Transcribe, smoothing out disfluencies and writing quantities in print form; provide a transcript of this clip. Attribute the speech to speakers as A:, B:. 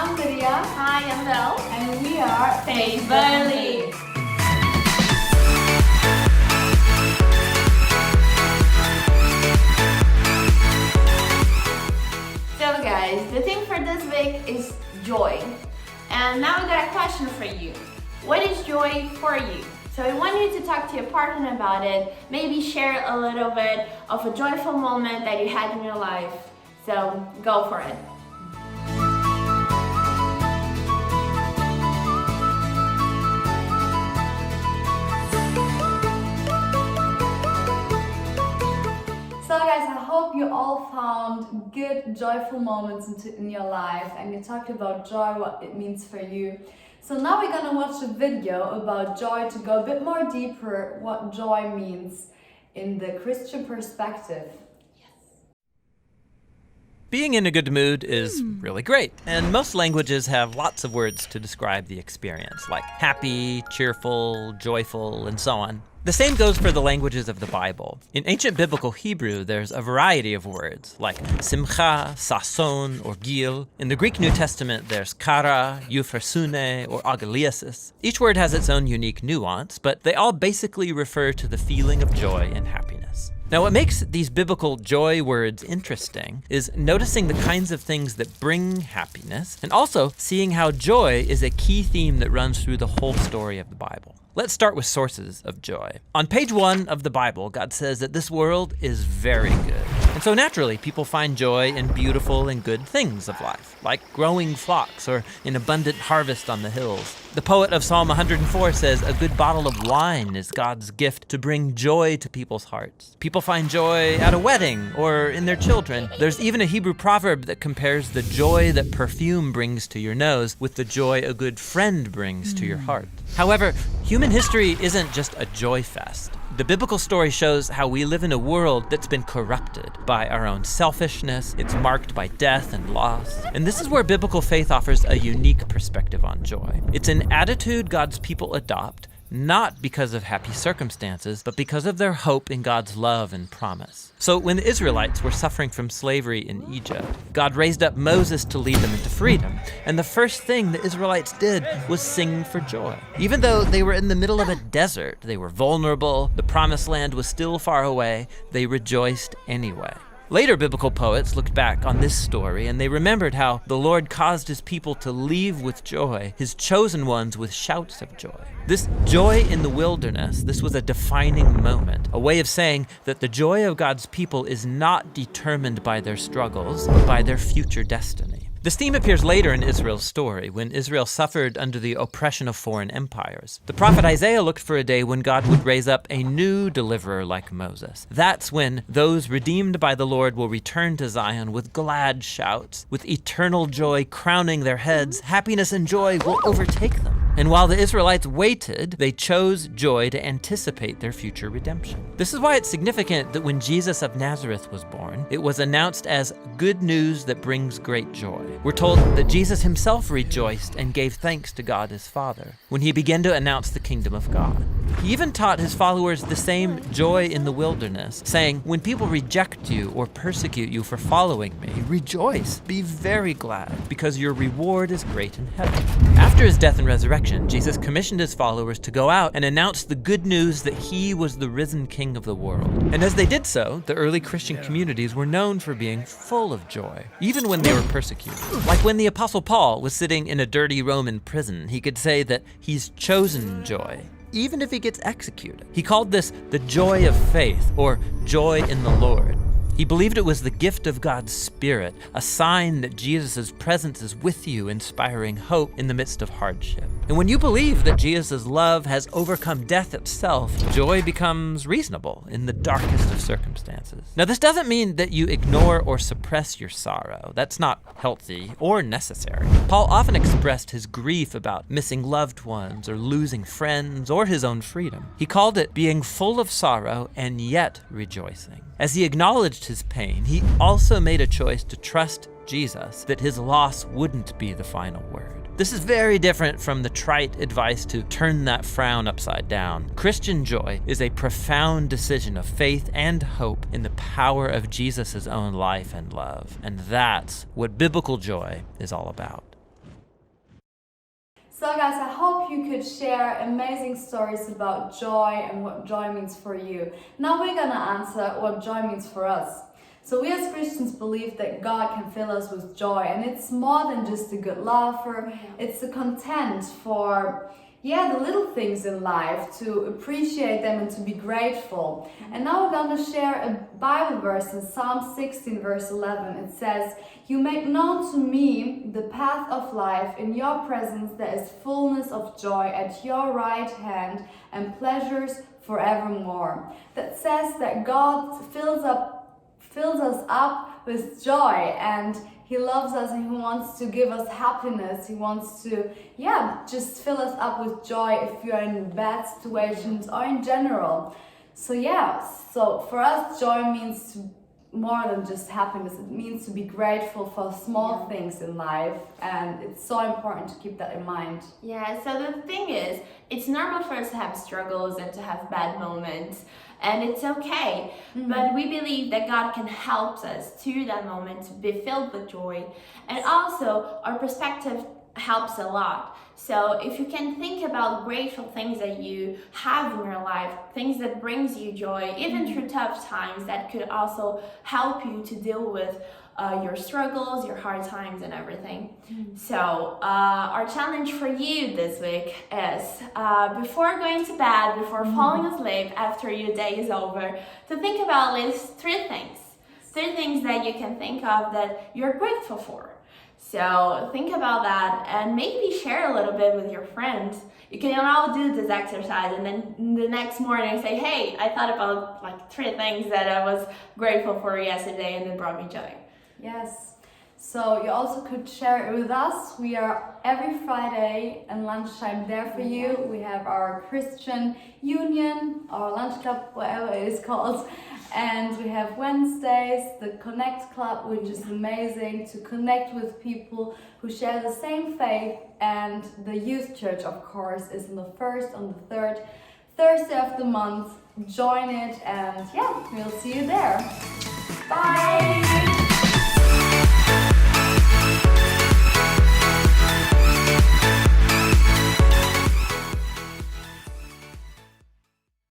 A: I'm Lydia.
B: Hi, I'm Mel.
A: And we are
B: Pais Burnley. So guys, the theme for this week is joy. And now we got a question for you. What is joy for you? So we want you to talk to your partner about it, maybe share a little bit of a joyful moment that you had in your life. So go for it.
A: So guys, I hope you all found good, joyful moments in your life and you talked about joy, what it means for you. So now we're gonna watch a video about joy to go a bit more deeper what joy means in the Christian perspective.
C: Being in a good mood is really great, and most languages have lots of words to describe the experience, like happy, cheerful, joyful, and so on. The same goes for the languages of the Bible. In ancient biblical Hebrew, there's a variety of words, like simcha, sason, or gil. In the Greek New Testament, there's kara, euphrosune, or agaliasis. Each word has its own unique nuance, but they all basically refer to the feeling of joy and happiness. Now, what makes these biblical joy words interesting is noticing the kinds of things that bring happiness, and also seeing how joy is a key theme that runs through the whole story of the Bible. Let's start with sources of joy. On page 1 of the Bible, God says that this world is very good. And so naturally, people find joy in beautiful and good things of life, like growing flocks or an abundant harvest on the hills. The poet of Psalm 104 says, "A good bottle of wine is God's gift to bring joy to people's hearts." People find joy at a wedding or in their children. There's even a Hebrew proverb that compares the joy that perfume brings to your nose with the joy a good friend brings to your heart. However, human history isn't just a joy fest. The biblical story shows how we live in a world that's been corrupted by our own selfishness. It's marked by death and loss. And this is where biblical faith offers a unique perspective on joy. It's an attitude God's people adopt, not because of happy circumstances, but because of their hope in God's love and promise. So when the Israelites were suffering from slavery in Egypt, God raised up Moses to lead them into freedom. And the first thing the Israelites did was sing for joy. Even though they were in the middle of a desert, they were vulnerable, the promised land was still far away, they rejoiced anyway. Later biblical poets looked back on this story and they remembered how the Lord caused his people to leave with joy, his chosen ones with shouts of joy. This joy in the wilderness, this was a defining moment, a way of saying that the joy of God's people is not determined by their struggles, but by their future destiny. This theme appears later in Israel's story, when Israel suffered under the oppression of foreign empires. The prophet Isaiah looked for a day when God would raise up a new deliverer like Moses. That's when those redeemed by the Lord will return to Zion with glad shouts, with eternal joy crowning their heads. Happiness and joy will overtake them. And while the Israelites waited, they chose joy to anticipate their future redemption. This is why it's significant that when Jesus of Nazareth was born, it was announced as good news that brings great joy. We're told that Jesus himself rejoiced and gave thanks to God his Father when he began to announce the kingdom of God. He even taught his followers the same joy in the wilderness, saying, "When people reject you or persecute you for following me, rejoice, be very glad, because your reward is great in heaven." After his death and resurrection, Jesus commissioned his followers to go out and announce the good news that he was the risen King of the world. And as they did so, the early Christian communities were known for being full of joy, even when they were persecuted. Like when the Apostle Paul was sitting in a dirty Roman prison, he could say that he's chosen joy, even if he gets executed. He called this the joy of faith, or joy in the Lord. He believed it was the gift of God's Spirit, a sign that Jesus' presence is with you, inspiring hope in the midst of hardship. And when you believe that Jesus' love has overcome death itself, joy becomes reasonable in the darkest of circumstances. Now, this doesn't mean that you ignore or suppress your sorrow. That's not healthy or necessary. Paul often expressed his grief about missing loved ones or losing friends or his own freedom. He called it being full of sorrow and yet rejoicing. As he acknowledged his pain, he also made a choice to trust Jesus, that his loss wouldn't be the final word. This is very different from the trite advice to turn that frown upside down. Christian joy is a profound decision of faith and hope in the power of Jesus' own life and love. And that's what biblical joy is all about.
A: So guys, I hope you could share amazing stories about joy and what joy means for you. Now we're gonna answer what joy means for us. So we as Christians believe that God can fill us with joy, and it's more than just a good laugher. It's a content for the little things in life, to appreciate them and to be grateful. And now we're going to share a Bible verse in Psalm 16 verse 11. It says, "You make known to me the path of life. In your presence there is fullness of joy. At your right hand and pleasures forevermore." That says that God fills us up with joy, and He loves us and He wants to give us happiness. He wants to, just fill us up with joy if you are in bad situations or in general. So for us, joy means more than just happiness. It means to be grateful for small things in life, and it's so important to keep that in mind.
B: Yeah, so the thing is, it's normal for us to have struggles and to have bad moments, and it's okay. But we believe that God can help us through that moment to be filled with joy. And also, our perspective helps a lot. So if you can think about grateful things that you have in your life, things that brings you joy, even through tough times, that could also help you to deal with your struggles, your hard times and everything. So our challenge for you this week is before going to bed, before falling asleep, after your day is over, to think about at least three things that you can think of that you're grateful for. So think about that and maybe share a little bit with your friends. You can all do this exercise and then the next morning say, hey, I thought about like three things that I was grateful for yesterday and it brought me joy.
A: Yes. So you also could share it with us. We are every Friday and lunchtime there for you. We have our Christian Union, our lunch club, whatever it is called. And we have Wednesdays, the Connect Club, which is amazing to connect with people who share the same faith. And the youth church, of course, is on the 1st, on the 3rd Thursday of the month. Join it, and we'll see you there. Bye!